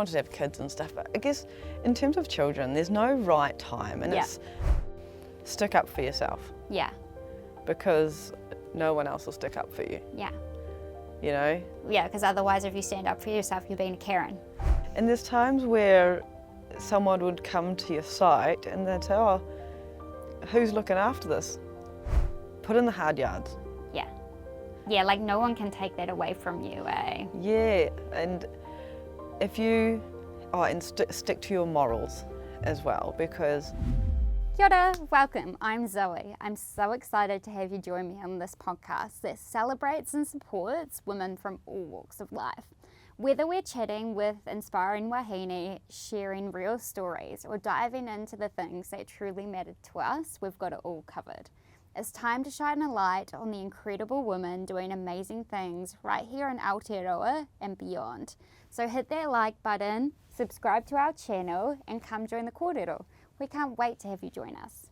wanted to have kids and stuff, but I guess in terms of children, there's no right time, and it's stick up for yourself. Yeah. Because no one else will stick up for you. Yeah. You know? Yeah, because otherwise if you stand up for yourself, you're being a Karen. And there's times where someone would come to your site and they'd say, oh, who's looking after this? Put in the hard yards. Yeah. Yeah, like no one can take that away from you, eh? Yeah, and if you, stick to your morals as well, because... Kia ora, welcome, I'm Zoe. I'm so excited to have you join me on this podcast that celebrates and supports women from all walks of life. Whether we're chatting with inspiring wahine, sharing real stories, or diving into the things that truly matter to us, we've got it all covered. It's time to shine a light on the incredible women doing amazing things right here in Aotearoa and beyond. So hit that like button, subscribe to our channel, and come join the kōrero. We can't wait to have you join us.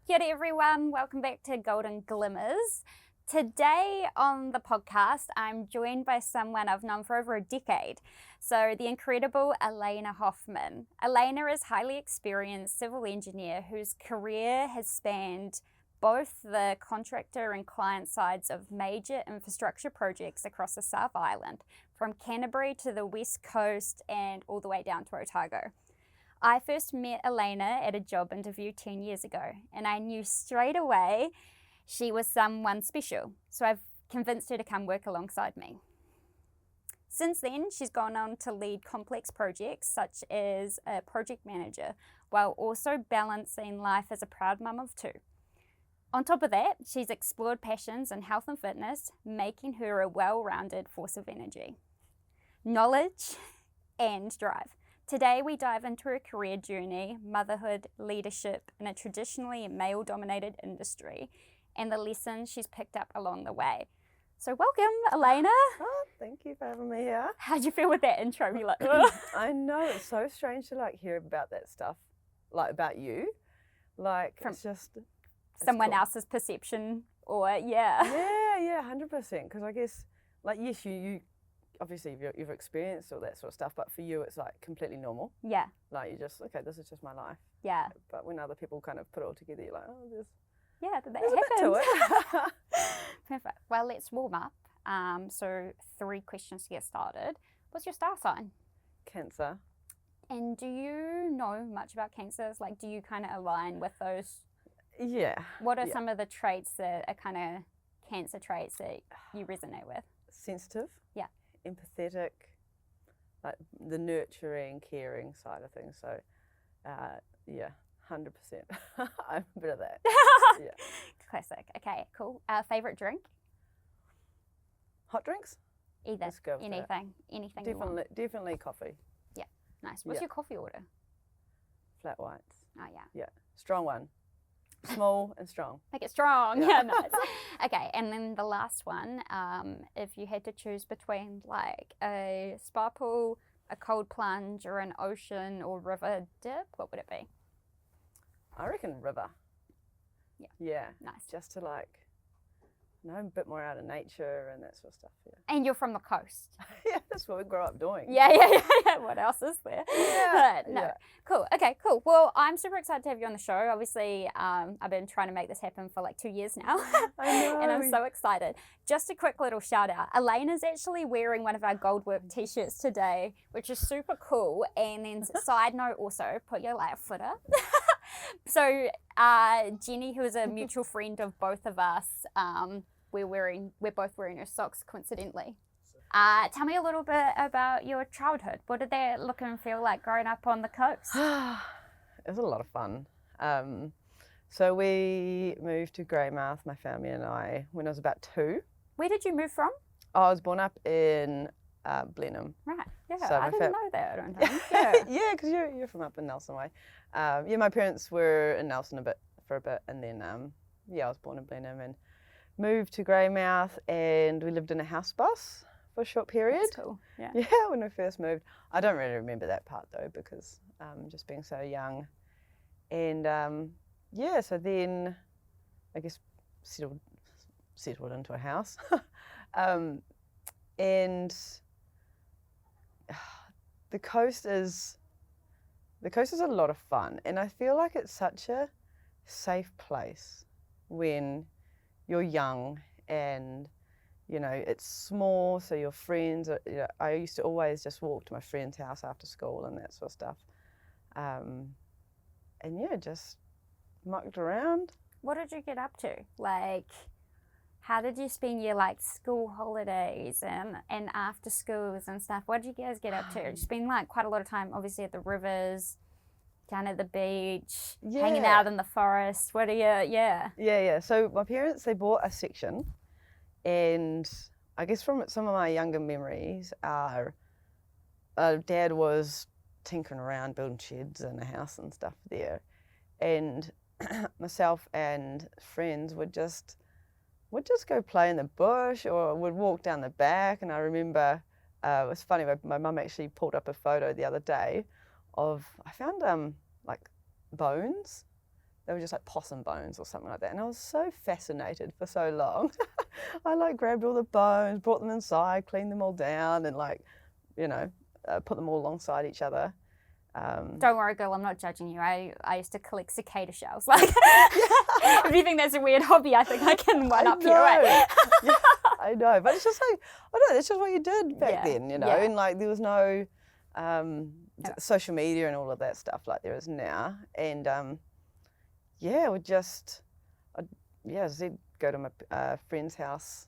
Kia ora everyone, welcome back to Golden Glimmers. Today on the podcast, I'm joined by someone I've known for over a decade. So the incredible Elena Hoffman. Elena is a highly experienced civil engineer whose career has spanned both the contractor and client sides of major infrastructure projects across the South Island, from Canterbury to the West Coast and all the way down to Otago. I first met Elena at a job interview 10 years ago, and I knew straight away she was someone special, so I've convinced her to come work alongside me. Since then, she's gone on to lead complex projects such as a project manager, while also balancing life as a proud mum of two. On top of that, she's explored passions in health and fitness, making her a well-rounded force of energy, knowledge, and drive. Today, we dive into her career journey, motherhood, leadership in a traditionally male-dominated industry, and the lessons she's picked up along the way. So welcome, Elena. Oh, thank you for having me here. How'd you feel with that intro? You're like, ugh. I know, it's so strange to hear about that stuff, about you. From it's just... someone cool. else's perception, or Yeah, 100%. Because I guess, yes, you obviously you've experienced all that sort of stuff, but for you it's completely normal. Yeah. You just, okay, this is just my life. Yeah. But when other people kind of put it all together, you're like, oh, there's that a bit to it. Perfect. Well, let's warm up. So 3 questions to get started. What's your star sign? Cancer. And do you know much about cancers? Do you kind of align with those? Yeah. What are some of the traits that are kind of cancer traits that you resonate with? Sensitive. Yeah. Empathetic, the nurturing, caring side of things. So, 100%. I'm a bit of that. Yeah. Classic. Okay, cool. Favorite drink? Hot drinks? Either. Let's go with anything. that. Anything. Definitely coffee. Yeah. Nice. What's your coffee order? Flat whites. Oh yeah. Yeah. Strong one. Small and strong. Make it strong. Yeah, nice. Okay, and then the last one, if you had to choose between a spa pool, a cold plunge, or an ocean or river dip, what would it be? I reckon river. Yeah. Yeah. Nice. Just to know a bit more out of nature and that sort of stuff. Yeah. And you're from the coast. Yeah, that's what we grew up doing. Yeah. What else is there? Yeah. No. Yeah. Cool. Okay, cool. Well, I'm super excited to have you on the show. Obviously, I've been trying to make this happen for 2 years now. I know. And I'm so excited. Just a quick little shout out. Elena's actually wearing one of our Gold Work t-shirts today, which is super cool. And then side note also, put your footer. So Jenny, who is a mutual friend of both of us, we're both wearing her socks coincidentally. Tell me a little bit about your childhood. What did that look and feel like growing up on the coast? It was a lot of fun. So we moved to Greymouth, my family and I, when I was about 2. Where did you move from? I was born up in Blenheim. Right, yeah, So I didn't know that, I don't think. Yeah, yeah, because you're from up in Nelson Way. My parents were in Nelson for a bit, and then I was born in Blenheim and moved to Greymouth, and we lived in a house bus for a short period. That's cool. Yeah. Yeah, when we first moved. I don't really remember that part though, because just being so young. And so then I guess settled into a house. And the coast is a lot of fun, and I feel like it's such a safe place when you're young and it's small, so your friends are, I used to always just walk to my friend's house after school and that sort of stuff. And yeah, just mucked around. What did you get up to? Like, how did you spend your like school holidays and after schools and stuff? What did you guys get up to? You spend like quite a lot of time obviously at the rivers, down at the beach, hanging out in the forest. What are you, Yeah. So my parents, they bought a section, and I guess from some of my younger memories are Dad was tinkering around building sheds and a house and stuff there, and myself and friends would just go play in the bush or would walk down the back. And I remember it was funny, my mum actually pulled up a photo the other day of, I found like bones. They were just like possum bones or something like that, and I was so fascinated for so long. I like grabbed all the bones, brought them inside, cleaned them all down, and like put them all alongside each other. Don't worry, girl, I'm not judging you. I used to collect cicada shells. Like, if you think that's a weird hobby, I think I can one up you. Right? Yeah, I know, but it's just like, I don't know, that's just what you did back then, and like there was no social media and all of that stuff like there is now. And I'd go to my friend's house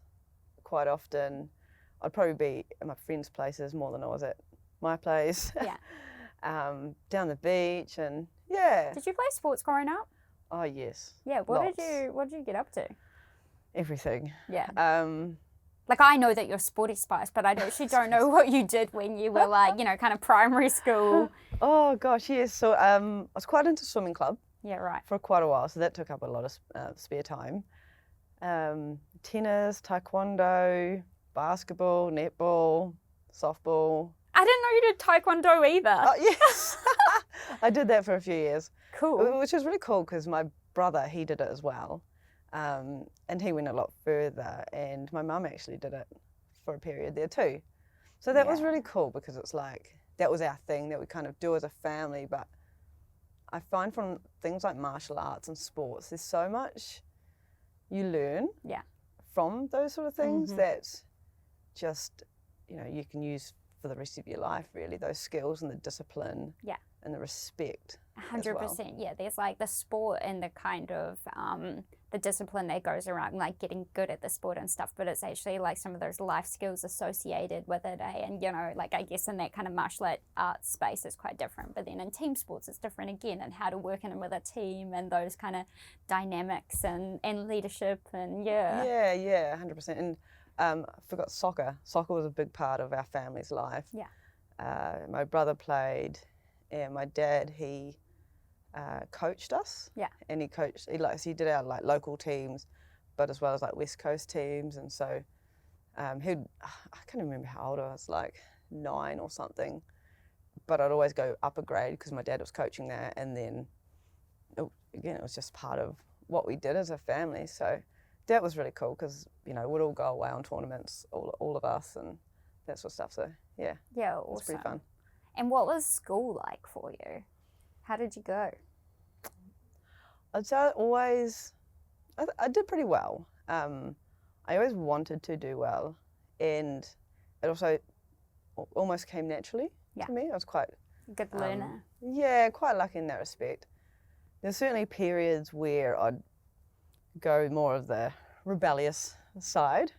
quite often. I'd probably be at my friends' places more than I was at my place. Yeah. Down the beach and yeah. Did you play sports growing up? Oh yes. Yeah. What did you get up to? Everything. Yeah. Like, I know that you're Sporty Spice, but I actually don't know what you did when you were like, kind of primary school. Oh gosh, yes. So I was quite into swimming club. Yeah, right. For quite a while, so that took up a lot of spare time. Tennis, taekwondo, basketball, netball, softball. I didn't know you did taekwondo either. Oh, yes. I did that for a few years. Cool. Which was really cool because my brother, he did it as well. And he went a lot further, and my mum actually did it for a period there too. So that was really cool because it's like, that was our thing that we kind of do as a family. But I find from things like martial arts and sports, there's so much you learn from those sort of things that just, you can use for the rest of your life, really, those skills and the discipline and the respect. 100%. Yeah, there's like the sport and the kind of the discipline that goes around like getting good at the sport and stuff, but it's actually like some of those life skills associated with it, and like I guess in that kind of martial arts space it's quite different, but then in team sports it's different again, and how to work in with a team and those kind of dynamics and leadership and yeah 100%. And I forgot soccer was a big part of our family's life. My brother played, and my dad, he coached us. And he did our like local teams, but as well as like West Coast teams. And so I can't remember how old I was, like 9 or something, but I'd always go up a grade because my dad was coaching there. And then it was just part of what we did as a family. So that was really cool because we'd all go away on tournaments, all of us, and that sort of stuff. So yeah, awesome. It's pretty fun. And what was school like for you? How did you go? I'd say I did pretty well. I always wanted to do well, and it also almost came naturally to me. I was quite good learner. Quite lucky in that respect. There's certainly periods where I'd go more of the rebellious side,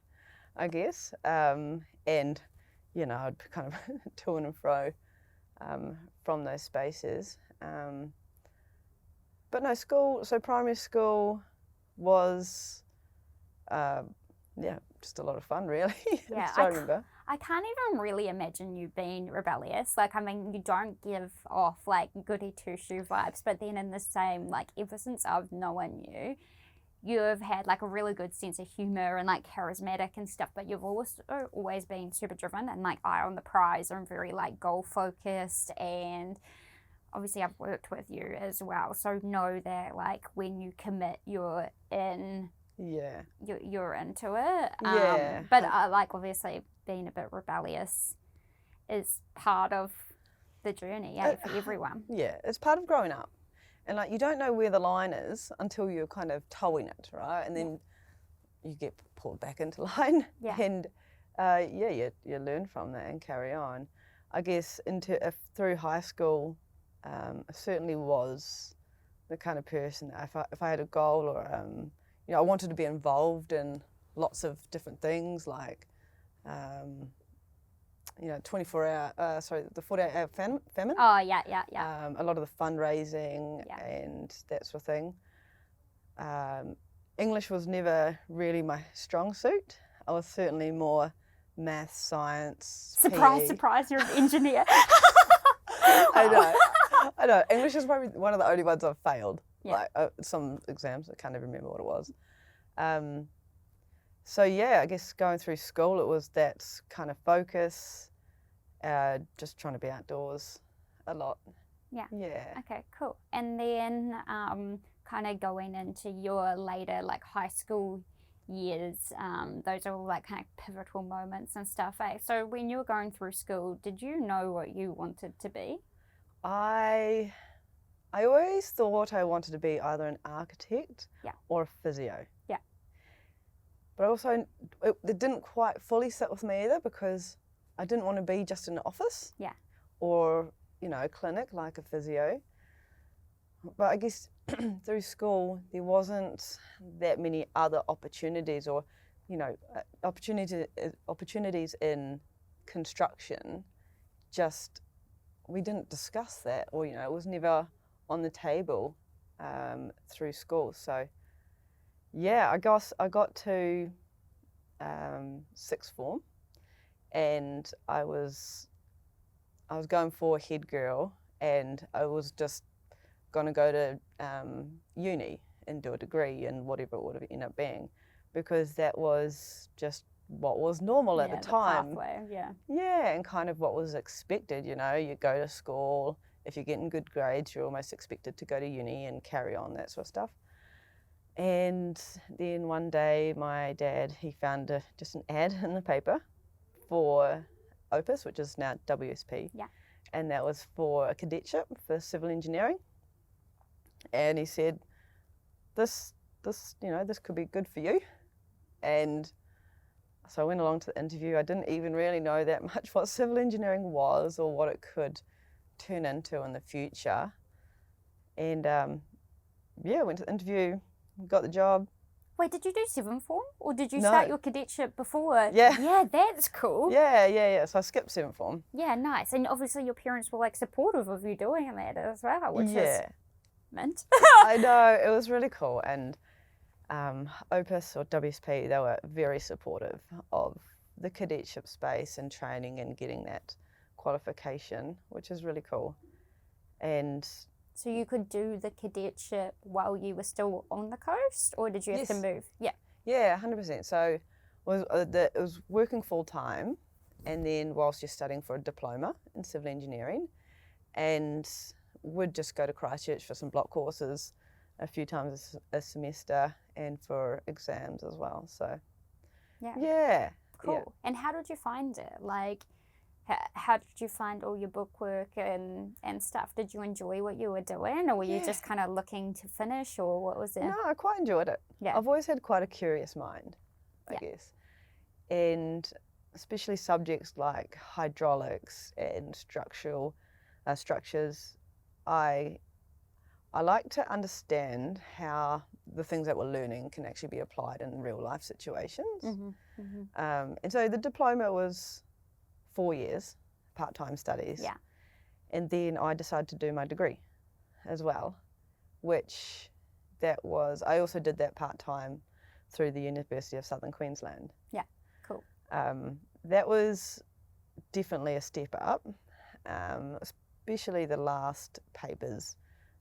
I guess, and I'd kind of to and fro from those spaces. But no, primary school was, just a lot of fun, really. Yeah, I remember. I can't even really imagine you being rebellious. Like, I mean, you don't give off, like, goody two-shoe vibes, but then in the same, like, ever since I've known you, you've had, like, a really good sense of humour and, like, charismatic and stuff, but you've also always been super driven and, like, eye on the prize and very, like, goal-focused, and obviously I've worked with you as well, so know that, like, when you commit, you're in. Yeah. You're into it. Yeah. But, like, obviously being a bit rebellious is part of the journey, for everyone. Yeah, it's part of growing up. And like, you don't know where the line is until you're kind of towing it, right? And then you get pulled back into line. Yeah. And you learn from that and carry on. I guess through high school, I certainly was the kind of person that if I had a goal or I wanted to be involved in lots of different things, like the 48-hour famine. Oh, yeah. A lot of the fundraising and that sort of thing. English was never really my strong suit. I was certainly more math, science, Surprise, PE. surprise, you're an engineer. I know. English is probably one of the only ones I've failed. Yeah. Like some exams, I can't even remember what it was. So I guess going through school, it was that kind of focus, just trying to be outdoors a lot. Yeah. Yeah. Okay, cool. And then kind of going into your later like high school years, those are all like kind of pivotal moments and stuff, eh? So when you were going through school, did you know what you wanted to be? I always thought I wanted to be either an architect or a physio. Yeah. But also, it didn't quite fully sit with me either, because I didn't want to be just in an office. Yeah. Or, a clinic like a physio. But I guess through school, there wasn't that many other opportunities or, opportunities in construction. Just, we didn't discuss that, or, it was never on the table through school. So, I guess I got to sixth form, and I was going for head girl, and I was just going to go to uni and do a degree in whatever it would have ended up being, because that was just what was normal at the time. Pathway, and kind of what was expected. You go to school, if you're getting good grades, you're almost expected to go to uni and carry on, that sort of stuff. And then one day my dad, he found just an ad in the paper for Opus, which is now WSP. Yeah. And that was for a cadetship for civil engineering. And he said, this could be good for you. And so I went along to the interview. I didn't even really know that much what civil engineering was or what it could turn into in the future. And went to the interview, got the job. Wait, did you do seventh form, or did you start your cadetship before? Yeah. Yeah, that's cool. Yeah. So I skipped seventh form. Yeah, nice. And obviously your parents were like supportive of you doing that as well, which is mint. I know, it was really cool. And Opus or WSP, they were very supportive of the cadetship space and training and getting that qualification, which is really cool. And so you could do the cadetship while you were still on the coast, or did you have to move? Yeah, 100%. So it was working full time, and then whilst you're studying for a diploma in civil engineering, and would just go to Christchurch for some block courses a few times a semester and for exams as well. So yeah. Cool. Yeah. And how did you find it? Like, how did you find all your bookwork and stuff? Did you enjoy what you were doing, or were you just kind of looking to finish, or what was it? No, I quite enjoyed it. Yeah. I've always had quite a curious mind, I guess. And especially subjects like hydraulics and structures, I like to understand how the things that we're learning can actually be applied in real life situations. And so the diploma was 4 years, part-time studies. Yeah. And then I decided to do my degree as well, which I also did that part-time through the University of Southern Queensland. Yeah, cool. That was definitely a step up, especially the last papers.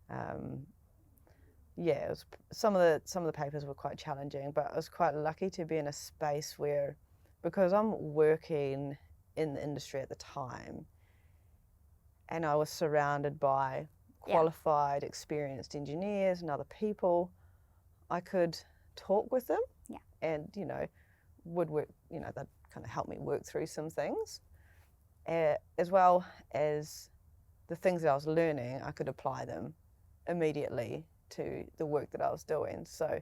It was, some of the papers were quite challenging, but I was quite lucky to be in a space where, because I'm working in the industry at the time, and I was surrounded by qualified, experienced engineers and other people, I could talk with them and, would work, they'd kind of help me work through some things, as well as the things that I was learning, I could apply them immediately to the work that I was doing. So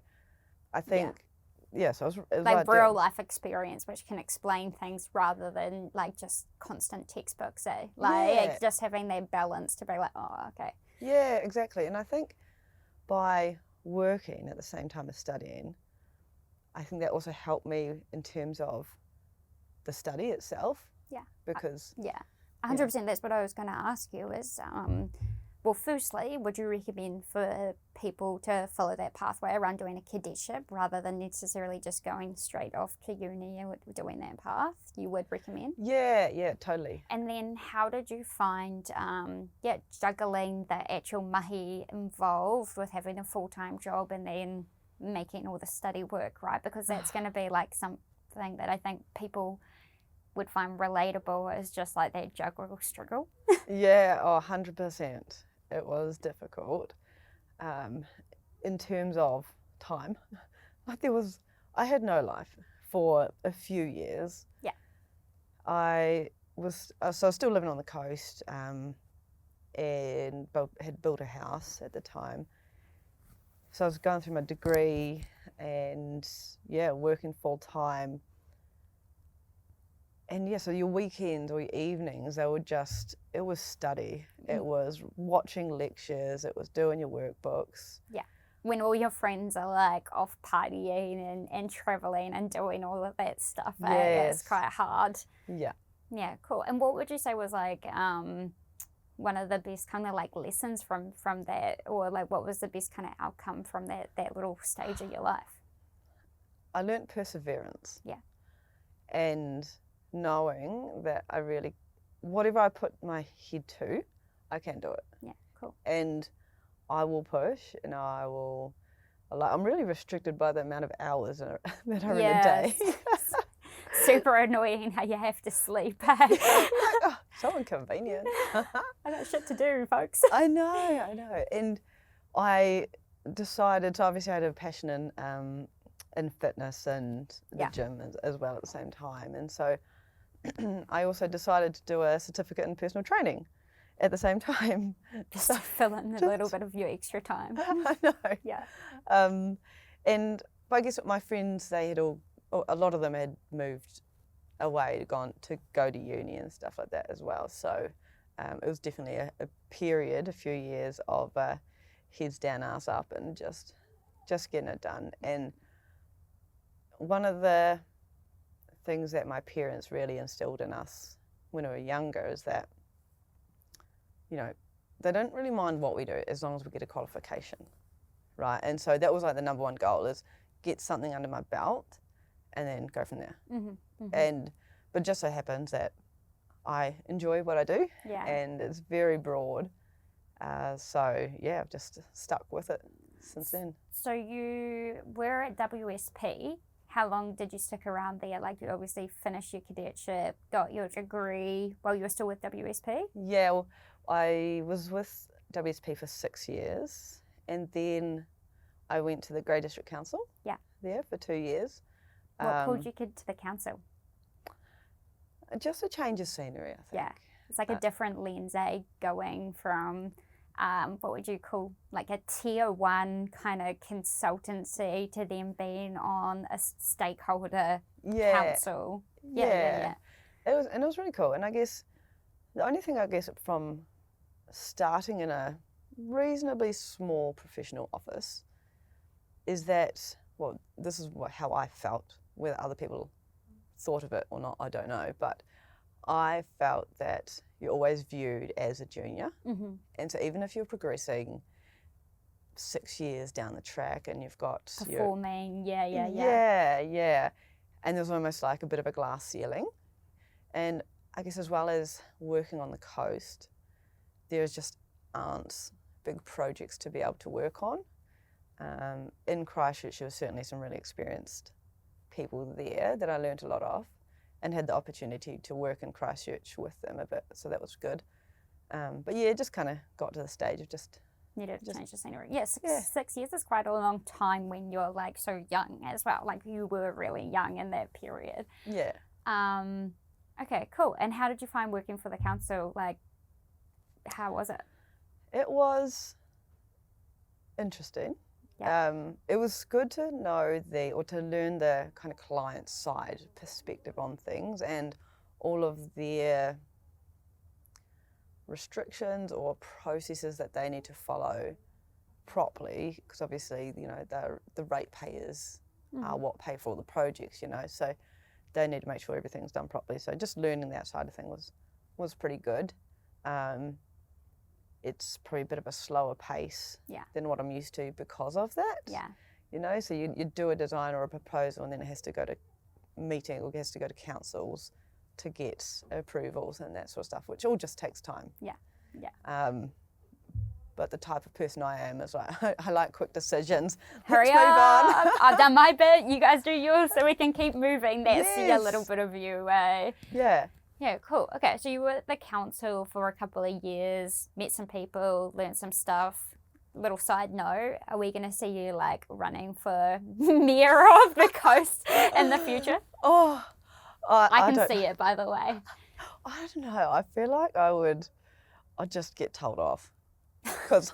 I think, so it was like ideal. real life experience, which can explain things rather than like just constant textbooks, eh? Like just having that balance to be like, oh, okay. Yeah, exactly. And I think by working at the same time as studying, I think that also helped me in terms of the study itself. Yeah. Because 100%. That's what I was going to ask you is, well, firstly, would you recommend for people to follow that pathway around doing a cadetship rather than necessarily just going straight off to uni and doing that path? You would recommend? Yeah, totally. And then how did you find, juggling the actual mahi involved with having a full-time job and then making all the study work, right? Because that's going to be like something that I think people would find relatable, is just like that juggle struggle. Yeah, 100%. It was difficult in terms of time. Like I had no life for a few years. Yeah. I was still living on the coast and had built a house at the time. So I was going through my degree and working full time. And so your weekends or your evenings, it was study. It was watching lectures, it was doing your workbooks. Yeah. When all your friends are like off partying and traveling and doing all of that stuff, it's quite hard. Yeah. Yeah, cool. And what would you say was like one of the best kind of like lessons from that, or like what was the best kind of outcome from that little stage of your life? I learnt perseverance. Yeah. And knowing that whatever I put my head to, I can do it. Yeah, cool. And I will push, and I'm really restricted by the amount of hours that are in a day. Super annoying how you have to sleep. So inconvenient. I got shit to do, folks. I know. And I decided, so obviously I had a passion in fitness and the gym as well at the same time. And so I also decided to do a certificate in personal training at the same time. Just to fill in a little bit of your extra time. I know. Yeah. But I guess my friends, a lot of them had moved away, gone to go to uni and stuff like that as well. So it was definitely a few years of heads down, ass up, and just getting it done. And one of the things that my parents really instilled in us when we were younger is that, they don't really mind what we do as long as we get a qualification, right? And so that was like the number one goal, is get something under my belt and then go from there. Mm-hmm, mm-hmm. But it just so happens that I enjoy what I do, and it's very broad. So yeah, I've just stuck with it since then. So you were at WSP. How long did you stick around there? Like, you obviously finished your cadetship, got your degree while you were still with WSP? Yeah, well, I was with WSP for 6 years, and then I went to the Grey District Council there for 2 years. What pulled you to the council? Just a change of scenery, I think. Yeah, it's like a different lens, going from, what would you call, like a tier 1 kind of consultancy to then being on a stakeholder council. Yeah. It was really cool. And I guess the only thing from starting in a reasonably small professional office is that, well, this is how I felt. Whether other people thought of it or not, I don't know, but I felt that you're always viewed as a junior. Mm-hmm. And so even if you're progressing 6 years down the track and you've got performing, yeah, and there's almost like a bit of a glass ceiling. And I guess as well as working on the coast, there just aren't big projects to be able to work on. In Christchurch, there were certainly some really experienced people there that I learnt a lot of, and had the opportunity to work in Christchurch with them a bit, so that was good. But yeah, it just kind of got to the stage of just needed to change the scenery. Yeah, 6 years is quite a long time when you're like so young as well. Like, you were really young in that period. Yeah. Okay, cool. And how did you find working for the council? Like, How was it? It was interesting. Yeah. It was good to know to learn the kind of client side perspective on things and all of their restrictions or processes that they need to follow properly, because obviously, the ratepayers are what pay for all the projects, so they need to make sure everything's done properly. So just learning that side of things was pretty good. It's probably a bit of a slower pace than what I'm used to because of that. Yeah. So you do a design or a proposal, and then it has to go to meeting or it has to go to councils to get approvals and that sort of stuff, which all just takes time. Yeah. But the type of person I am is like, I like quick decisions. Hurry Let's move up! on. I've done my bit, you guys do yours, so we can keep moving. That's a Yes. little bit of you, eh? Yeah. Yeah, cool. Okay, so you were at the council for a couple of years, met some people, learned some stuff. Little side note, are we going to see you like running for mayor of the coast in the future? I can see it, by the way. I don't know. I feel like I'd just get told off. Because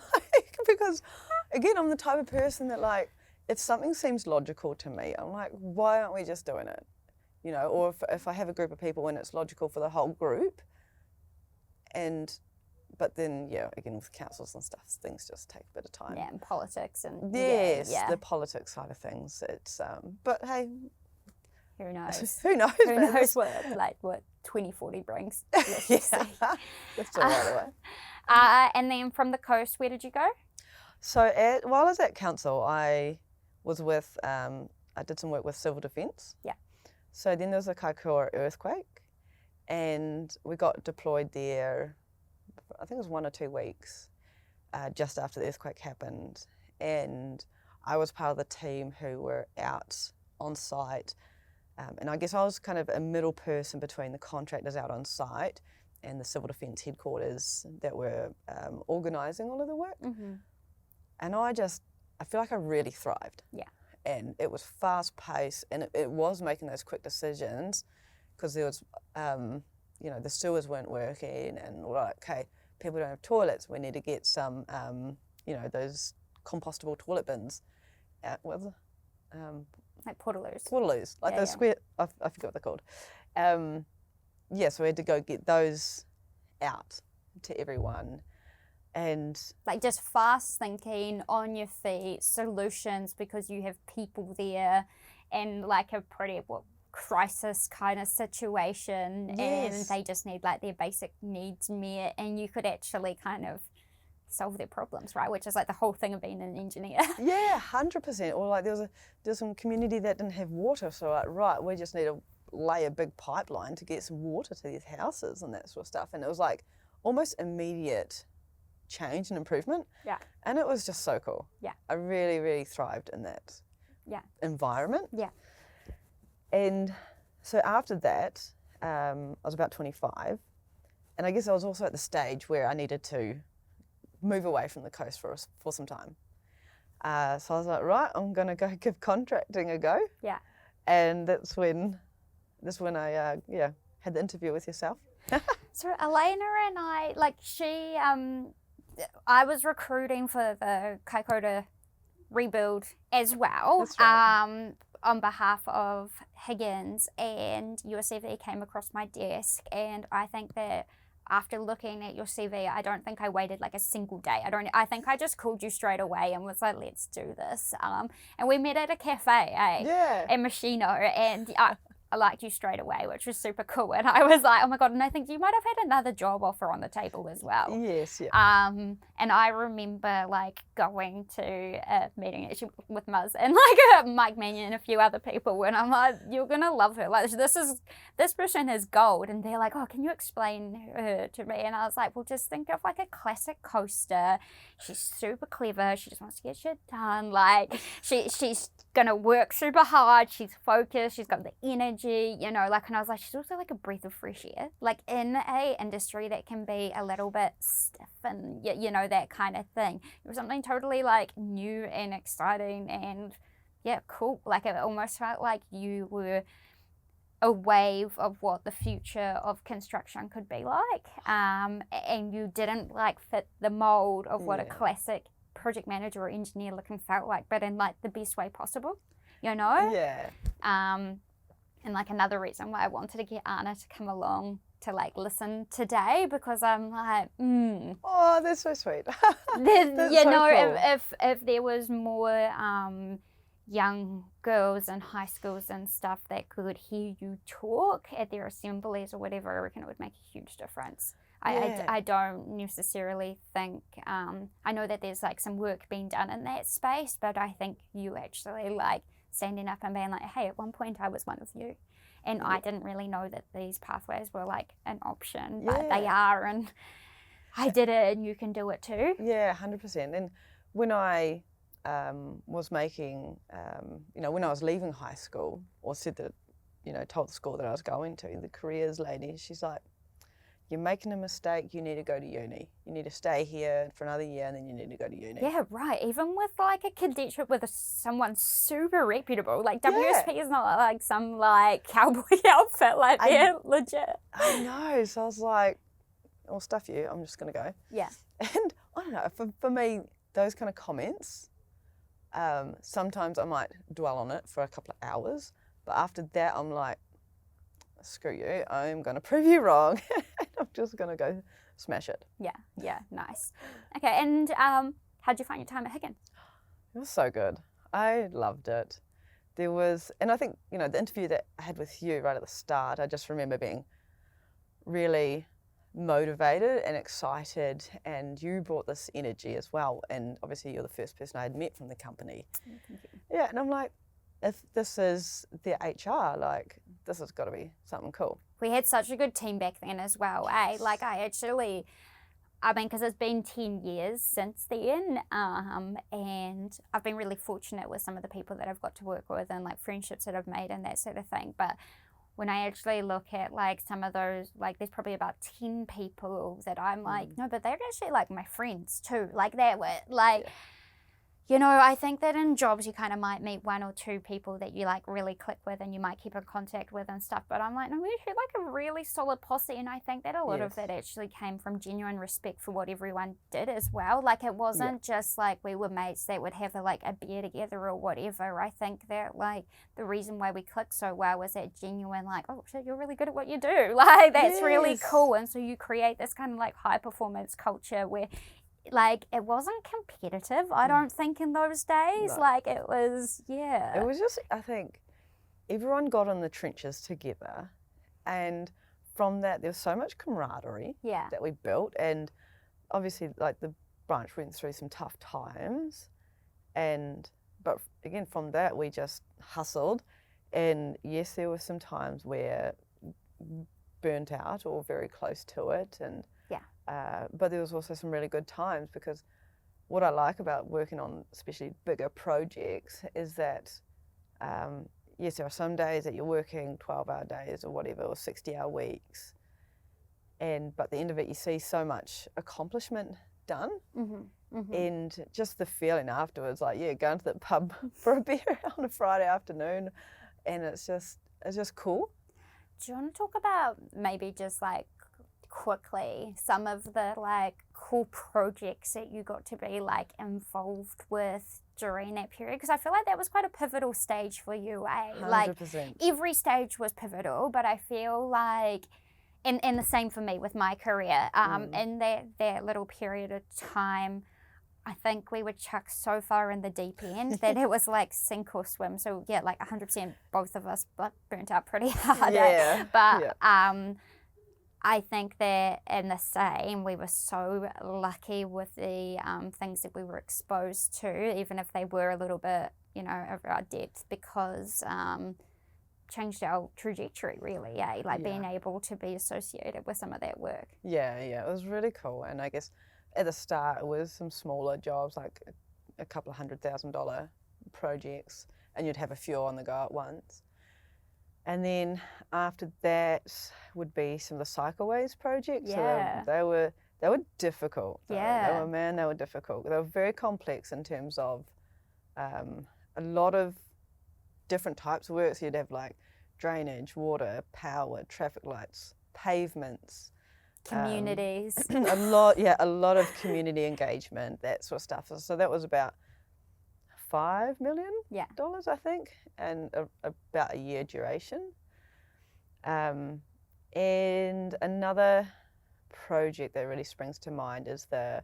again, I'm the type of person that, like, if something seems logical to me, I'm like, why aren't we just doing it? Or if I have a group of people and it's logical for the whole group, but then, again, with councils and stuff, things just take a bit of time. Yeah, and politics and yes, the politics side of things. It's but hey, who knows? Who knows? Who knows what 2040 brings? Let's just see. That's all right away. And then from the coast, where did you go? So while I was at council, I was with I did some work with civil defence. Yeah. So then there was a Kaikoura earthquake, and we got deployed there. I think it was 1 or 2 weeks just after the earthquake happened, and I was part of the team who were out on site, and I guess I was kind of a middle person between the contractors out on site and the civil defence headquarters that were organising all of the work. Mm-hmm. And I feel like I really thrived. Yeah. And it was fast paced, and it was making those quick decisions, because there was, the sewers weren't working, and we're like, okay, people don't have toilets. We need to get some, those compostable toilet bins. What was it? Like portaloos. Portaloos, like those square. I forget what they're called. So we had to go get those out to everyone. And like just fast thinking, on your feet, solutions, because you have people there, and like a pretty crisis kind of situation. Yes. And they just need like their basic needs met, and you could actually kind of solve their problems, right? Which is like the whole thing of being an engineer. Yeah, 100%. Or like there was some community that didn't have water, so like, right, we just need to lay a big pipeline to get some water to these houses and that sort of stuff. And it was like almost immediate change and improvement. Yeah. And it was just so cool. Yeah. I really, really thrived in that environment. Yeah. And so after that, I was about 25, and I guess I was also at the stage where I needed to move away from the coast for some time. So I was like, right, I'm gonna go give contracting a go. Yeah. And that's when I had the interview with yourself. So Elena and I, I was recruiting for the Kaikoura rebuild as well. That's right. On behalf of Higgins, and your CV came across my desk, and I think that after looking at your CV, I don't think I waited like a single day. I think I just called you straight away and was like, let's do this. And we met at a cafe, Yeah. at Machino, and I liked you straight away, which was super cool. And I was like, oh my God, and I think you might have had another job offer on the table as well. Yes, yeah. And I remember like going to a meeting actually with Muzz and like Mike Mannion and a few other people, and I'm like, you're gonna love her. Like this person is gold. And they're like, oh, can you explain her to me? And I was like, well, just think of like a classic coaster. She's super clever. She just wants to get shit done. Like she's gonna work super hard. She's focused. She's got the energy, and I was like, she's also like a breath of fresh air, like in a industry that can be a little bit stiff and that kind of thing. It was something totally like new and exciting and cool. Like it almost felt like you were a wave of what the future of construction could be like, and you didn't like fit the mold of what a classic project manager or engineer looking felt like, but in like the best way possible, you know? Yeah. And like another reason why I wanted to get Anna to come along to like listen today, because I'm like, Oh, that's so sweet. That's so cool. cool. If there was more young girls in high schools and stuff that could hear you talk at their assemblies or whatever, I reckon it would make a huge difference. I don't necessarily think, I know that there's like some work being done in that space, but I think you actually like standing up and being like, hey, at one point I was one of you. And I didn't really know that these pathways were like an option, but they are, and I did it and you can do it too. Yeah, 100%. And when I was making, when I was leaving high school, or said that, told the school that I was going to, the careers lady, she's like, you're making a mistake, you need to go to uni. You need to stay here for another year and then you need to go to uni. Yeah, right. Even with like a cadetship with someone super reputable, like WSP is not like some like cowboy outfit, like they're legit. I know, so I was like, well, stuff you, I'm just going to go. Yeah. And I don't know, for me, those kind of comments, sometimes I might dwell on it for a couple of hours, but after that I'm like, screw you, I'm going to prove you wrong. I'm just going to go smash it. Yeah, nice. Okay, and how'd you find your time at Higgins? It was so good. I loved it. There was, and I think, the interview that I had with you right at the start, I just remember being really motivated and excited, and you brought this energy as well, and obviously you're the first person I had met from the company. Thank you. Yeah, and I'm like, if this is their HR, like, this has got to be something cool. We had such a good team back then as well, eh? Like because it's been 10 years since then, and I've been really fortunate with some of the people that I've got to work with and like friendships that I've made and that sort of thing. But when I actually look at like some of those, like there's probably about 10 people that I'm like, no, but they're actually like my friends too. Like that were like, I think that in jobs you kind of might meet one or two people that you like really click with and you might keep in contact with and stuff. But I'm like, no, we had like a really solid posse, and I think that a lot of that actually came from genuine respect for what everyone did as well. Like it wasn't just like we were mates that would have a beer together or whatever. I think that like the reason why we clicked so well was that genuine like, oh shit, you're really good at what you do. Like that's really cool. And so you create this kind of like high performance culture where like it wasn't competitive, I don't think, in those days. No. Like it was, It was just, I think, everyone got in the trenches together, and from that there was so much camaraderie that we built, and obviously like the branch went through some tough times, but again from that we just hustled, and yes, there were some times where burnt out or very close to it, and but there was also some really good times, because what I like about working on especially bigger projects is that yes, there are some days that you're working 12-hour days or whatever, or 60-hour weeks, but at the end of it you see so much accomplishment done, and just the feeling afterwards, like going to the pub for a beer on a Friday afternoon, and it's just cool. Do you want to talk about maybe just like quickly some of the like cool projects that you got to be like involved with during that period? Because I feel like that was quite a pivotal stage for you, eh? 100%. Like every stage was pivotal, but I feel like and the same for me with my career, in that little period of time, I think we were chucked so far in the deep end that it was like sink or swim. So like 100% both of us burnt out pretty hard. But I think that in the same, we were so lucky with the things that we were exposed to, even if they were a little bit, over our depth, because changed our trajectory really, like being able to be associated with some of that work. Yeah, it was really cool. And I guess at the start it was some smaller jobs, like a couple of $100,000 projects, and you'd have a few on the go at once. And then after that would be some of the cycleways projects. Yeah. So they were difficult. Yeah. They were difficult. They were very complex in terms of a lot of different types of work. So you'd have like drainage, water, power, traffic lights, pavements, Communities. a lot of community engagement, that sort of stuff. So that was about $5 million, I think, and about a year duration. And another project that really springs to mind is the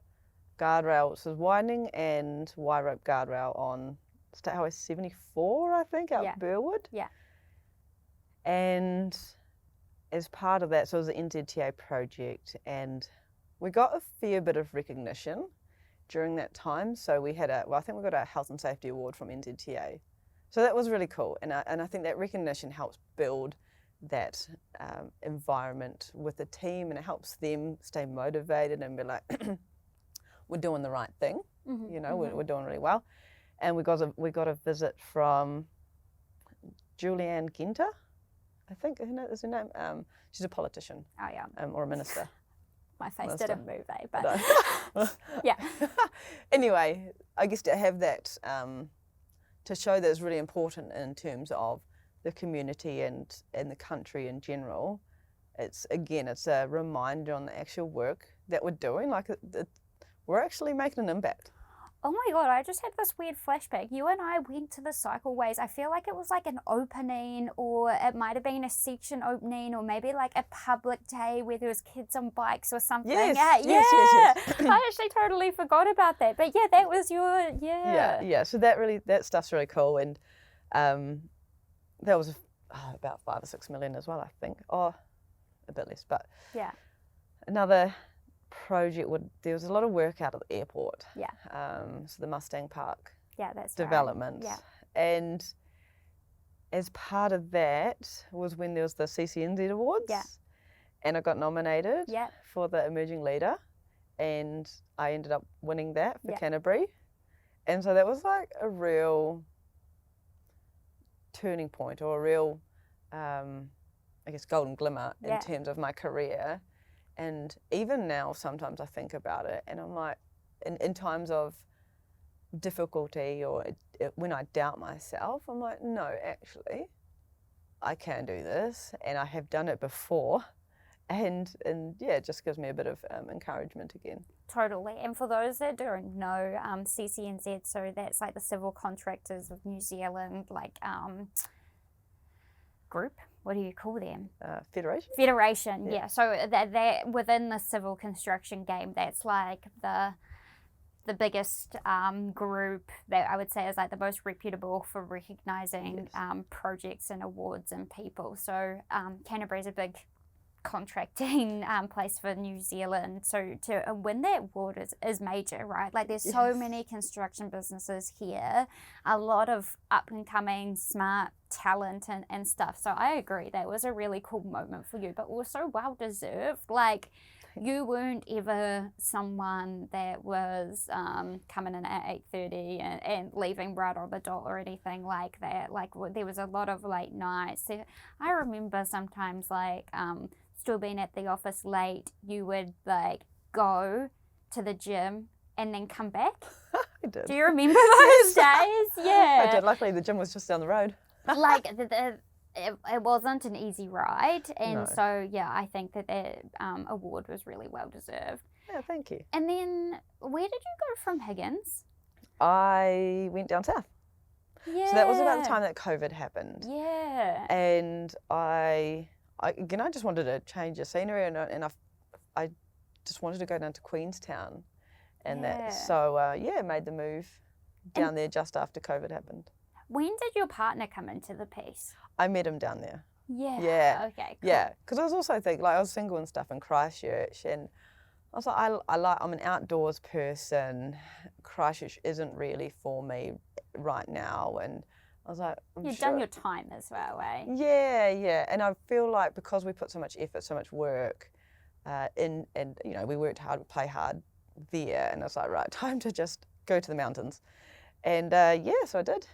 guardrail, so widening and wire rope guardrail on State Highway 74, I think, out Burwood. Yeah. And as part of that, so it was an NZTA project, and we got a fair bit of recognition during that time. So we had I think we got a Health and Safety Award from NZTA. So that was really cool, and I think that recognition helps build that environment with the team, and it helps them stay motivated and be like, we're doing the right thing, we're doing really well. And we got a visit from Julianne Ginter, I think is her name. She's a politician. Oh yeah. Or a minister. My face didn't move, but yeah. Anyway, I guess to have that, to show that it's really important in terms of the community and the country in general. It's a reminder on the actual work that we're doing. Like we're actually making an impact. Oh my God, I just had this weird flashback. You and I went to the cycleways. I feel like it was like an opening, or it might have been a section opening, or maybe like a public day where there was kids on bikes or something. Yes. I actually totally forgot about that. But yeah, that was your, Yeah, so that stuff's really cool. And that was about 5 or 6 million as well, I think. Oh, a bit less, but yeah. Another project there was a lot of work out at the airport. Yeah. So the Mustang Park. Yeah, that's development. Right. Yeah. And as part of that was when there was the CCNZ Awards. Yeah. And I got nominated Yeah. for the Emerging Leader, and I ended up winning that for Canterbury. And so that was like a real turning point, or a real, I guess, golden glimmer in terms of my career. And even now, sometimes I think about it, and I'm like, in times of difficulty, or when I doubt myself, I'm like, no, actually, I can do this, and I have done it before. And it just gives me a bit of encouragement again. Totally. And for those that don't know, CCNZ, so that's like the Civil Contractors of New Zealand, like group. What do you call them? Federation. Federation, yeah. So that within the civil construction game, that's like the biggest group that I would say is like the most reputable for recognising projects and awards and people. So Canterbury is a big contracting place for New Zealand, so to win that award is major, right? Like there's so many construction businesses here, a lot of up and coming smart talent and stuff. So I agree, that was a really cool moment for you, but also well deserved. Like you weren't ever someone that was coming in at 8:30 and leaving right on the dot or anything like that. Like there was a lot of late nights. I remember sometimes like still being at the office late, you would like go to the gym and then come back. I did. Do you remember those days? Yeah. I did. Luckily, the gym was just down the road. Like it wasn't an easy ride, and so I think that award was really well deserved. Yeah, thank you. And then where did you go from Higgins? I went down south. Yeah. So that was about the time that COVID happened. Yeah. And I just wanted to change the scenery, and I just wanted to go down to Queenstown, and made the move down there just after COVID happened. When did your partner come into the piece? I met him down there. Yeah. Yeah. Okay. Cool. Yeah, because I was also thinking, like, I was single and stuff in Christchurch, and I was like, I'm an outdoors person. Christchurch isn't really for me right now, and I was like, You've done your time as well, eh? Yeah, and I feel like because we put so much effort, so much work and we worked hard, we play hard there, and I was like, right, time to just go to the mountains, and so I did.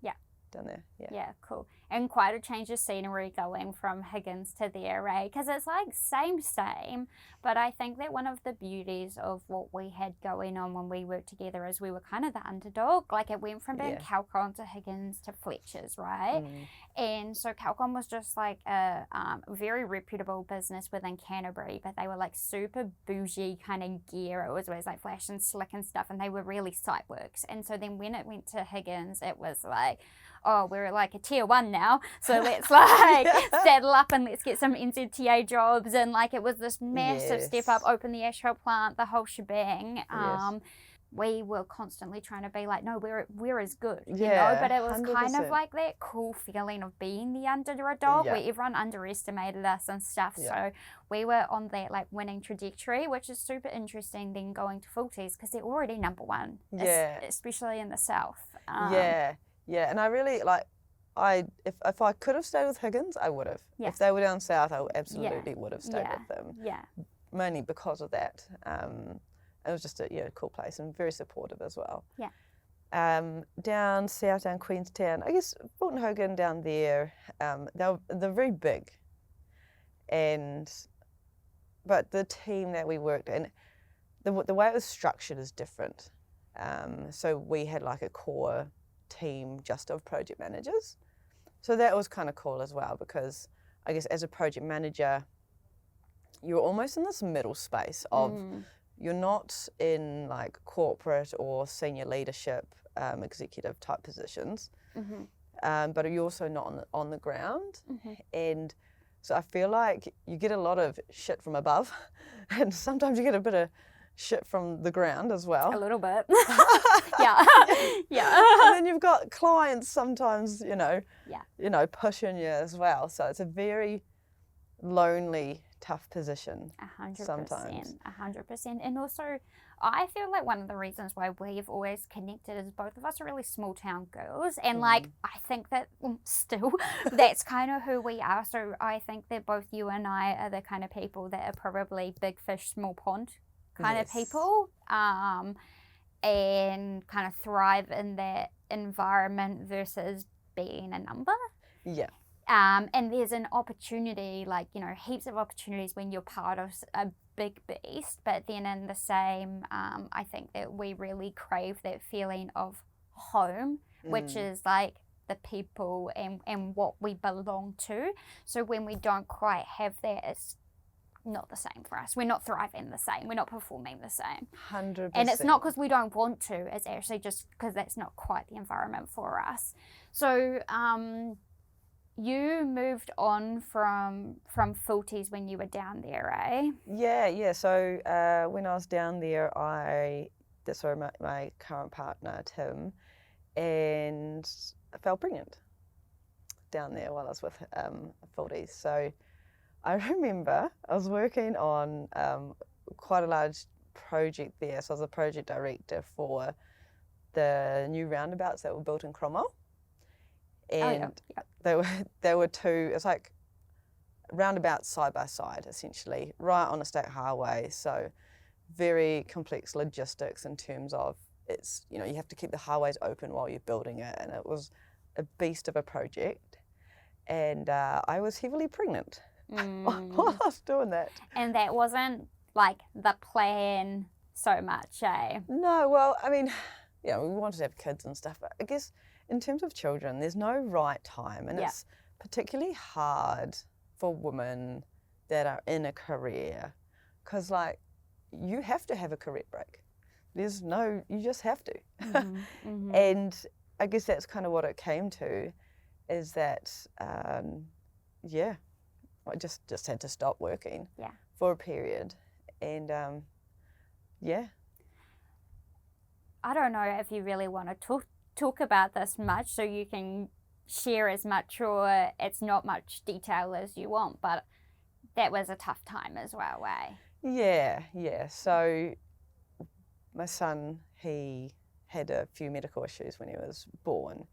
Yeah. Down there. Yeah. Yeah, cool. and quite a change of scenery going from Higgins to there, right? Because it's like same, but I think that one of the beauties of what we had going on when we worked together is we were kind of the underdog. Like it went from being Calcon to Higgins to Fletcher's, right? And so Calcon was just like a very reputable business within Canterbury, but they were like super bougie kind of gear. It was always like flash and slick and stuff, and they were really site works. And so then when it went to Higgins, it was like, oh, we're like a tier 1 now, so let's like saddle up and let's get some NZTA jobs. And like it was this massive step up, open the asphalt plant, the whole shebang. We were constantly trying to be like, no, we're as good, you know, but it was 100%. Kind of like that cool feeling of being the underdog where everyone underestimated us and stuff. So we were on that like winning trajectory, which is super interesting then going to Fulties because they're already number 1, especially in the South. And I really like, if I could have stayed with Higgins, I would have. If they were down south, I absolutely would have stayed with them. Mainly because of that. It was just a cool place and very supportive as well. Down south, down Queenstown, I guess Fulton Hogan down there, they're very big. But the team that we worked in, the way it was structured is different. So we had like a core team just of project managers. So that was kind of cool as well because I guess as a project manager, you're almost in this middle space of you're not in like corporate or senior leadership executive type positions, but you're also not on the ground. And so I feel like you get a lot of shit from above and sometimes you get a bit of shit from the ground as well. A little bit. And then you've got clients sometimes, pushing you as well. So it's a very lonely, tough position. 100%. Sometimes. 100%. And also, I feel like one of the reasons why we've always connected is both of us are really small town girls. And like, I think that still, that's kind of who we are. So I think that both you and I are the kind of people that are probably big fish, small pond kind of people, and kind of thrive in that environment versus being a number. And there's an opportunity, like, heaps of opportunities when you're part of a big beast, but then in the same, I think that we really crave that feeling of home, which is like the people and what we belong to. So when we don't quite have that, it's not the same for us. We're not thriving the same. We're not performing the same. 100%. And it's not because we don't want to. It's actually just because that's not quite the environment for us. So you moved on from Fulties when you were down there, eh? Yeah. So when I was down there, that's where my current partner, Tim, and I fell pregnant down there while I was with Fulties. So I remember I was working on quite a large project there. So I was a project director for the new roundabouts that were built in Cromwell. And they were two, it's like roundabouts side by side, essentially, right on a state highway. So very complex logistics in terms of it's, you have to keep the highways open while you're building it. And it was a beast of a project. And I was heavily pregnant. While I was doing that. And that wasn't like the plan so much, eh? No, well, I mean, we wanted to have kids and stuff, but I guess in terms of children, there's no right time, and it's particularly hard for women that are in a career because, like, you have to have a career break. You just have to. And I guess that's kind of what it came to, is that, I just had to stop working for a period. And, I don't know if you really want to talk about this much, so you can share as much or it's not much detail as you want, but that was a tough time as well, eh? Yeah. So my son, he had a few medical issues when he was born,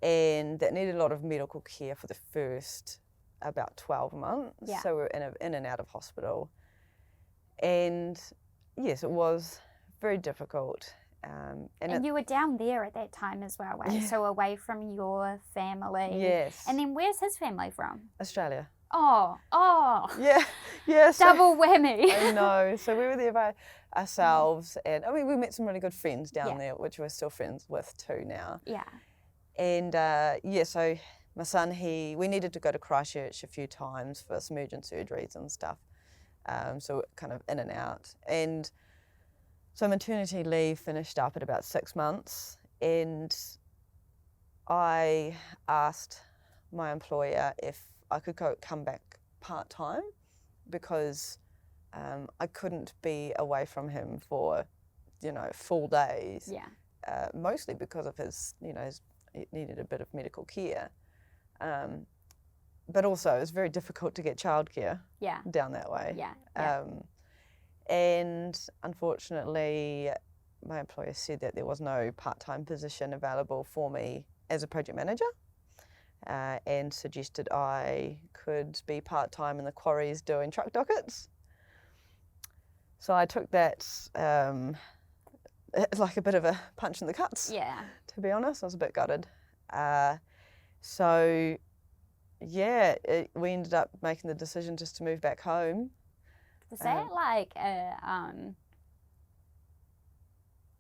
and that needed a lot of medical care for the first about 12 months. So we're in and out of hospital. And yes, it was very difficult. And you were down there at that time as well, right? Yeah. So away from your family. Yes. And then where's his family from? Australia. Oh. Yeah. So, Double whammy. I know. So we were there by ourselves, and I mean, we met some really good friends down there, which we're still friends with too now. Yeah. And so my son, we needed to go to Christchurch a few times for some urgent surgeries and stuff. So kind of in and out. And so maternity leave finished up at about 6 months, and I asked my employer if I could come back part-time, because I couldn't be away from him for, full days. Yeah. Mostly because of he needed a bit of medical care. But also it was very difficult to get childcare down that way. Yeah. And unfortunately, my employer said that there was no part-time position available for me as a project manager, and suggested I could be part-time in the quarries doing truck dockets. So I took that like a bit of a punch in the guts. Yeah. To be honest, I was a bit gutted. We ended up making the decision just to move back home. Was that like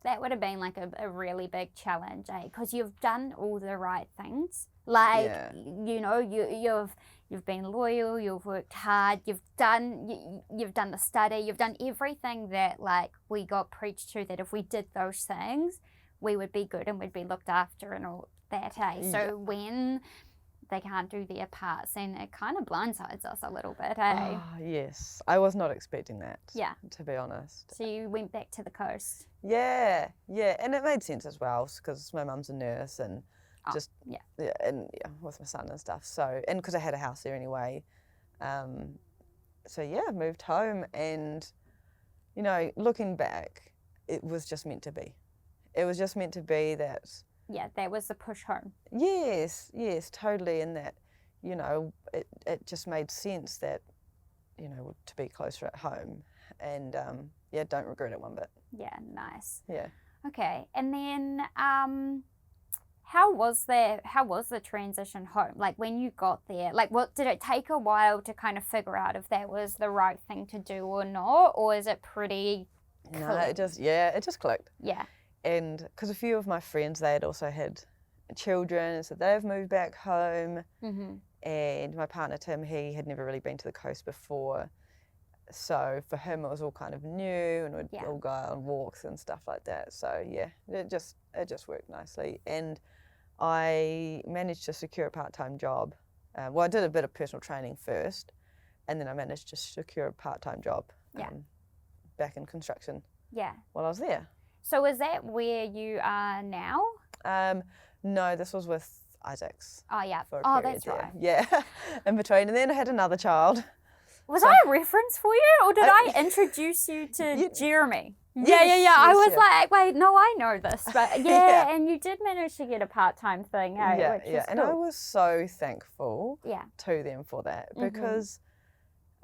that would have been like a really big challenge, eh? Because you've done all the right things. Like, you've been loyal, you've worked hard, you've done the study, you've done everything that like we got preached to, that if we did those things, we would be good and we'd be looked after and all that, eh? So when they can't do their parts, and it kind of blindsides us a little bit, eh? Oh, yes. I was not expecting that, to be honest. So you went back to the coast? Yeah. And it made sense as well, because my mum's a nurse, and with my son and stuff. So, and because I had a house there anyway. Moved home, and, looking back, it was just meant to be. It was just meant to be that... Yeah, that was the push home. Yes, totally. And that, it just made sense that, to be closer at home. And don't regret it one bit. Yeah, nice. Yeah. Okay, and then how was the transition home? Like when you got there, like what did it take a while to kind of figure out if that was the right thing to do or not, or is it pretty clear? No, it just clicked. Yeah. And because a few of my friends, they had also had children, so they've moved back home. Mm-hmm. And my partner Tim, he had never really been to the coast before, so for him it was all kind of new, and we'd all go on walks and stuff like that. So it just worked nicely, and I managed to secure a part-time job. I did a bit of personal training first, and then I managed to secure a part-time job back in construction. Yeah. While I was there. So is that where you are now? No, this was with Isaac's. Oh, yeah. For a period that's there. right. Yeah, in between. And then I had another child. Was I a reference for you, or did I introduce you to Jeremy? Yeah. I was like, wait, no, I know this. But and you did manage to get a part-time thing, eh? Which is and cool. I was so thankful to them for that, because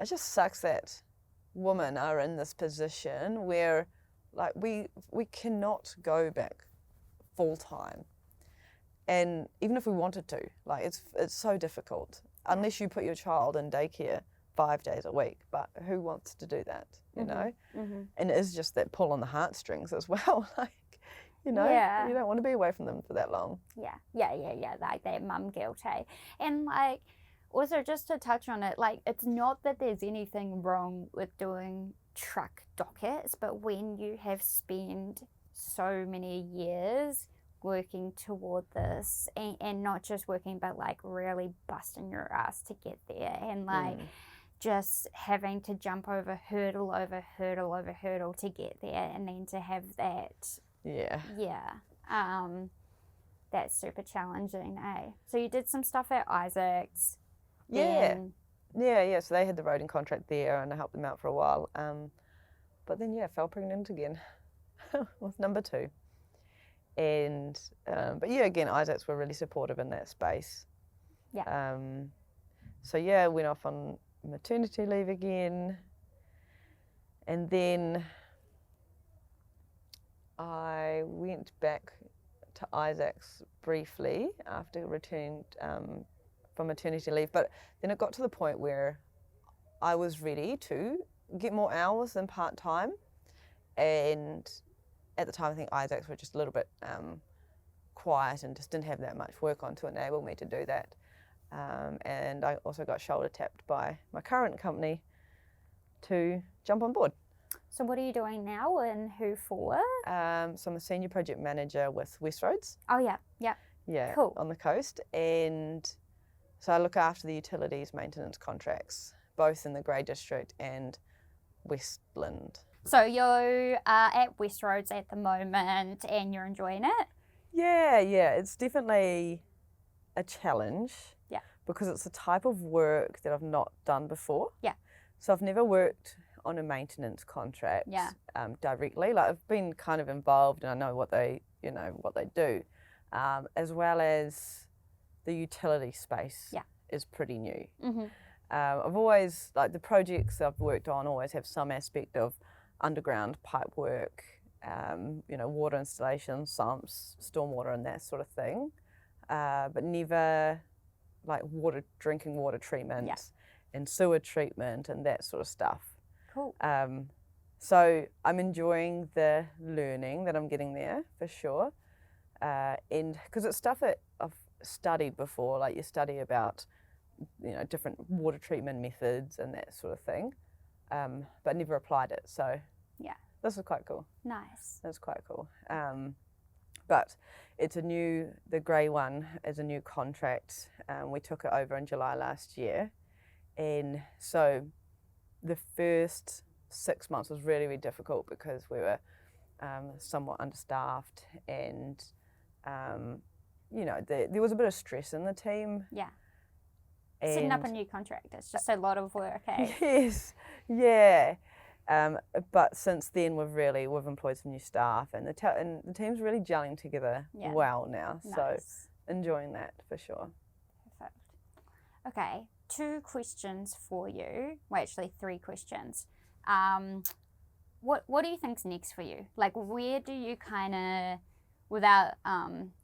it just sucks that women are in this position where like we cannot go back full time, and even if we wanted to, like it's so difficult unless you put your child in daycare 5 days a week. But who wants to do that, you know? Mm-hmm. And it is just that pull on the heartstrings as well. Like, you don't want to be away from them for that long. Yeah, like that mum guilt, eh? And like, also just to touch on it, like it's not that there's anything wrong with doing truck dockets, but when you have spent so many years working toward this, and not just working, but like really busting your ass to get there, and like just having to jump over hurdle over hurdle over hurdle to get there, and then to have that that's super challenging, eh? So you did some stuff at Isaac's. Yeah. So they had the roading contract there, and I helped them out for a while. But then fell pregnant again with number 2. And but again, Isaac's were really supportive in that space. Yeah. Went off on maternity leave again, and then I I went back to Isaac's briefly after returning from maternity leave, but then it got to the point where I was ready to get more hours than part-time, and at the time I think Isaac's were just a little bit quiet and just didn't have that much work on to enable me to do that. And I also got shoulder tapped by my current company to jump on board. So what are you doing now and who for? So I'm a senior project manager with Westroads. Oh yeah, yeah. Yeah, cool. On the coast, and so I look after the utilities maintenance contracts, both in the Grey District and Westland. So you're at Westroads at the moment and you're enjoying it? Yeah, it's definitely a challenge. Yeah. Because it's a type of work that I've not done before. Yeah. So I've never worked on a maintenance contract directly. Like I've been kind of involved and I know what they do, as well as the utility space is pretty new. Mm-hmm. I've always, like the projects I've worked on always have some aspect of underground pipe work, water installation, sumps, stormwater and that sort of thing, but never like drinking water treatment and sewer treatment and that sort of stuff. Cool. So I'm enjoying the learning that I'm getting there for sure, and because it's stuff that I've studied before, like you study about different water treatment methods and that sort of thing, but never applied it. So this is quite cool. Nice. That's quite cool. But the grey one is a new contract. We took it over in July last year, and so the first 6 months was really, really difficult because we were somewhat understaffed, and there was a bit of stress in the team. Yeah. Setting up a new contract, it's just a lot of work, eh? Yes, yeah. But since then, we've employed some new staff, and the team's really gelling together well now. Nice. So enjoying that for sure. Perfect. Okay, 2 questions for you. Well, actually 3 questions. What do you think's next for you? Like, where do you kind of, without,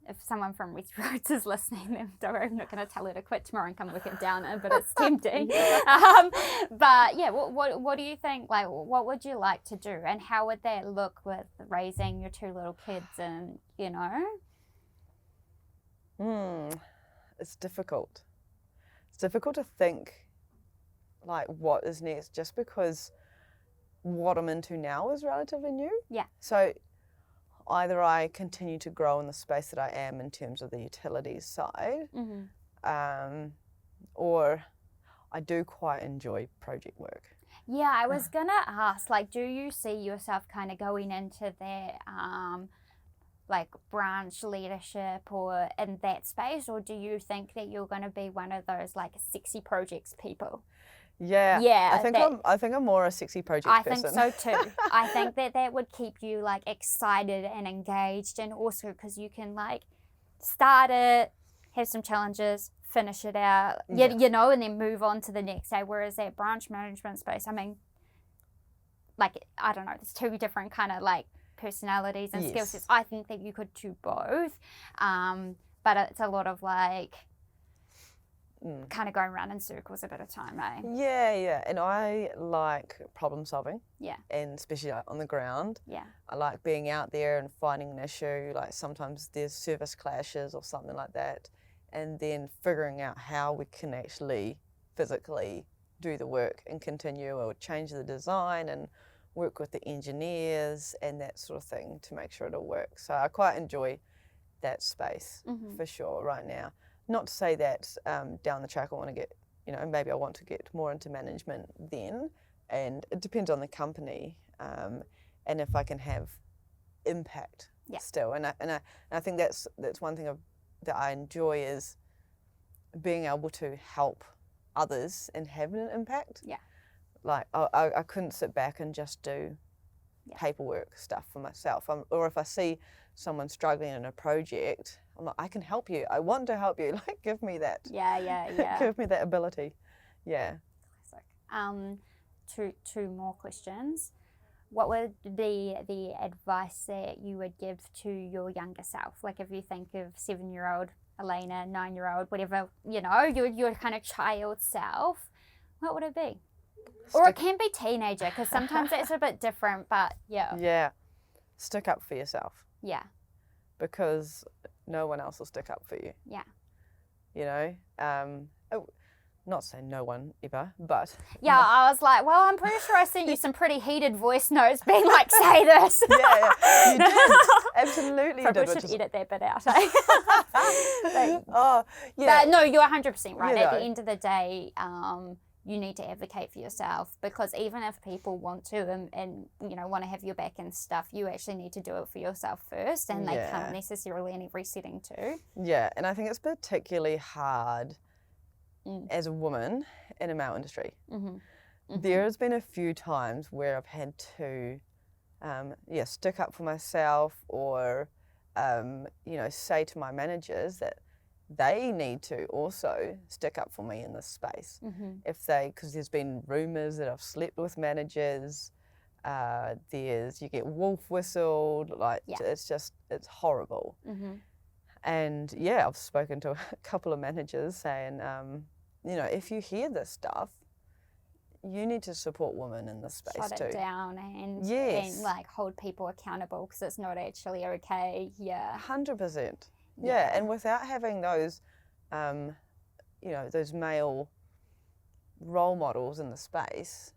if someone from Westroads is listening, I'm not going to tell her to quit tomorrow and come work at Downer, but it's tempting. But yeah, what do you think, like, what would you like to do? And how would that look with raising your 2 little kids and, It's difficult. It's difficult to think, like, what is next, just because what I'm into now is relatively new. Yeah. So either I continue to grow in the space that I am in terms of the utilities side, or I do quite enjoy project work. Yeah, I was going to ask, like, do you see yourself kind of going into that, like, branch leadership or in that space, or do you think that you're going to be one of those, like, sexy projects people? Yeah, I think I'm more a sexy project person. I think so too. I think that would keep you like excited and engaged, and also because you can like start it, have some challenges, finish it out, and then move on to the next day. Whereas that branch management space, I mean, like, I don't know, there's 2 different kind of like personalities and skill sets. I think that you could do both, but it's a lot of like kind of going around in circles a bit of time, eh? Yeah, and I like problem solving. Yeah. And especially like on the ground. Yeah. I like being out there and finding an issue, like sometimes there's service clashes or something like that, and then figuring out how we can actually physically do the work and continue or change the design and work with the engineers and that sort of thing to make sure it'll work. So I quite enjoy that space for sure right now. Not to say that down the track I want to get, maybe I want to get more into management then, and it depends on the company and if I can have impact still. And I think that's one thing that I enjoy is being able to help others and have an impact. Yeah. Like I couldn't sit back and just do paperwork stuff for myself. Or if I see someone struggling in a project, I'm like, I can help you. I want to help you. Like, give me that. Yeah. Give me that ability. Yeah. Classic. Two more questions. what would be the advice that you would give to your younger self? Like if you think of 7-year-old Elena, 9-year-old, whatever, your kind of child self, what would it be? Or it can be teenager, because sometimes it's a bit different, but yeah. Yeah. Stick up for yourself. Yeah. Because no one else will stick up for you. Yeah. Not saying no one ever, but... Yeah, I was like, well, I'm pretty sure I sent you some pretty heated voice notes being like, say this. Yeah, you did. Absolutely you did. Probably should edit that bit out, eh? Oh, yeah. But no, you're 100% right. You At know. the end of the day, you need to advocate for yourself, because even if people want to and want to have your back and stuff, you actually need to do it for yourself first, and they can't necessarily in every setting too. Yeah, and I think it's particularly hard as a woman in a male industry. Mm-hmm. Mm-hmm. There has been a few times where I've had to stick up for myself, or say to my managers that they need to also stick up for me in this space. Mm-hmm. Because there's been rumours that I've slept with managers, you get wolf whistled, it's horrible. Mm-hmm. And I've spoken to a couple of managers saying, if you hear this stuff, you need to support women in this space too. Shut it down and like hold people accountable, because it's not actually okay. Yeah. 100%. Yeah, and without having those, those male role models in the space,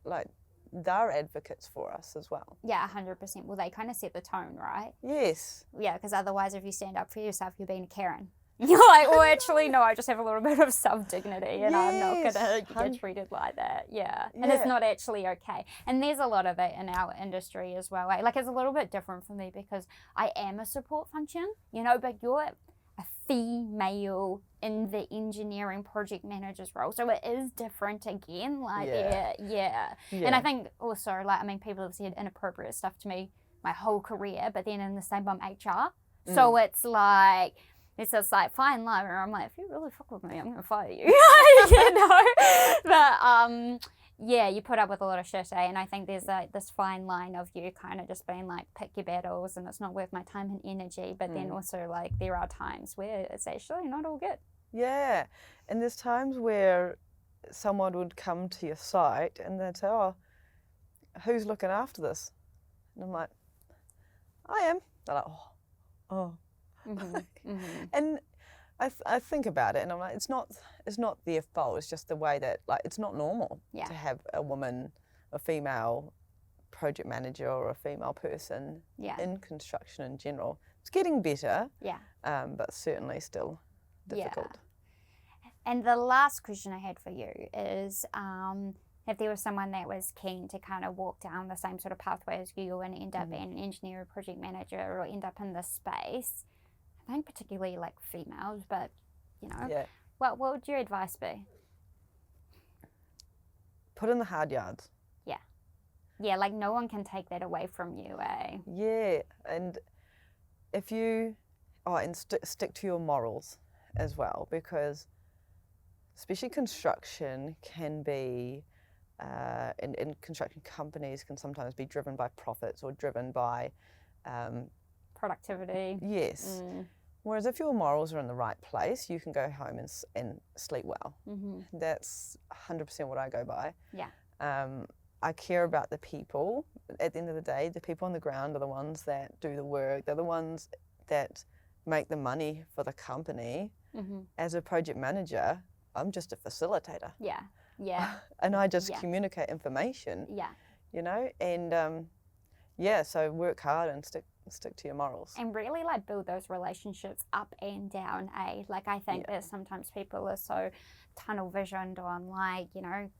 like, they're advocates for us as well. Yeah, 100%. Well, they kind of set the tone, right? Yes. Yeah, because otherwise, if you stand up for yourself, you're being a Karen. You're like, well, actually, no, I just have a little bit of self-dignity, and I'm not going to get treated like that. Yeah. And it's not actually okay. And there's a lot of it in our industry as well. Like, it's a little bit different for me because I am a support function, but you're a female in the engineering project manager's role. So it is different again. Like, yeah. And I think also, people have said inappropriate stuff to me my whole career, but then in the same, I'm HR. So it's like... It's just like fine line where I'm like, if you really fuck with me, I'm going to fire you. But you put up with a lot of shit, And I think there's this fine line of you kind of just being like, pick your battles, and it's not worth my time and energy. But then also, like, there are times where it's actually not all good. Yeah. And there's times where someone would come to your site and they'd say, oh, who's looking after this? And I'm like, I am. They're like, oh. Mm-hmm. Mm-hmm. And I think about it, and I'm like, it's not their fault. It's just the way that, like, it's not normal to have a woman, a female project manager, or a female person in construction in general. It's getting better, but certainly still difficult. Yeah. And the last question I had for you is, if there was someone that was keen to kind of walk down the same sort of pathway as you and end up being an engineer or project manager, or end up in this space, I think particularly like females, but what would your advice be? Put in the hard yards. Yeah, like no one can take that away from you, eh? Yeah, and if you, stick to your morals as well, because especially construction can be, and construction companies can sometimes be driven by profits or driven by productivity. Yes. Whereas if your morals are in the right place, you can go home and sleep well. Mm-hmm. That's 100% what I go by. Yeah. I care about the people. At the end of the day, the people on the ground are the ones that do the work. They're the ones that make the money for the company. Mm-hmm. As a project manager, I'm just a facilitator. Yeah. Yeah. And I just communicate information. Yeah. And so work hard and stick to your morals. And really like build those relationships up and down, eh? Like I think that sometimes people are so tunnel visioned on like,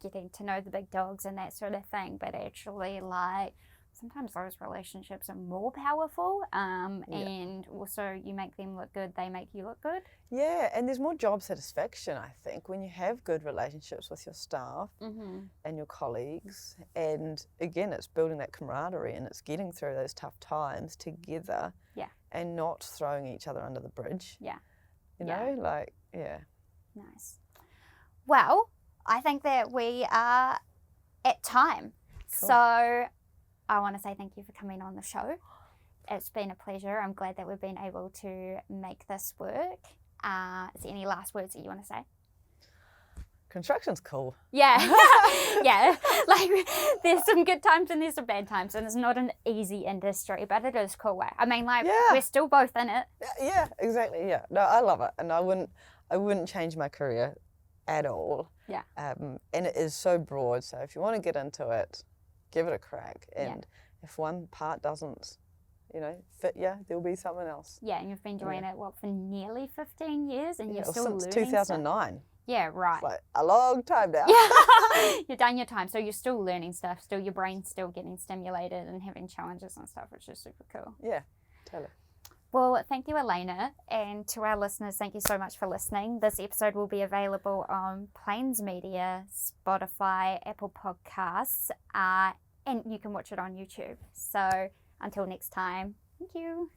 getting to know the big dogs and that sort of thing. But actually like sometimes those relationships are more powerful. And also you make them look good, they make you look good. Yeah, and there's more job satisfaction, I think, when you have good relationships with your staff and your colleagues. And again, it's building that camaraderie and it's getting through those tough times together and not throwing each other under the bridge. Yeah. Nice. Well, I think that we are at time. Cool. So I want to say thank you for coming on the show. It's been a pleasure. I'm glad that we've been able to make this work. Is there any last words that you want to say? Construction's cool. Yeah, yeah. Like, there's some good times and there's some bad times, and it's not an easy industry, but it is cool. I mean, like, we're still both in it. Yeah, exactly. Yeah, no, I love it, and I wouldn't change my career at all. Yeah. And it is so broad. So if you want to get into it, give it a crack. And if one part doesn't, fit you, there'll be someone else. Yeah, and you've been doing it for nearly 15 years, and you're still since learning 2009. stuff. Yeah, right. It's like a long time now. Yeah, you've done your time, so you're still learning stuff. Still, your brain's still getting stimulated and having challenges and stuff, which is super cool. Yeah, totally. Well, thank you, Elena, and to our listeners, thank you so much for listening. This episode will be available on Plains Media, Spotify, Apple Podcasts, and you can watch it on YouTube. So until next time, thank you.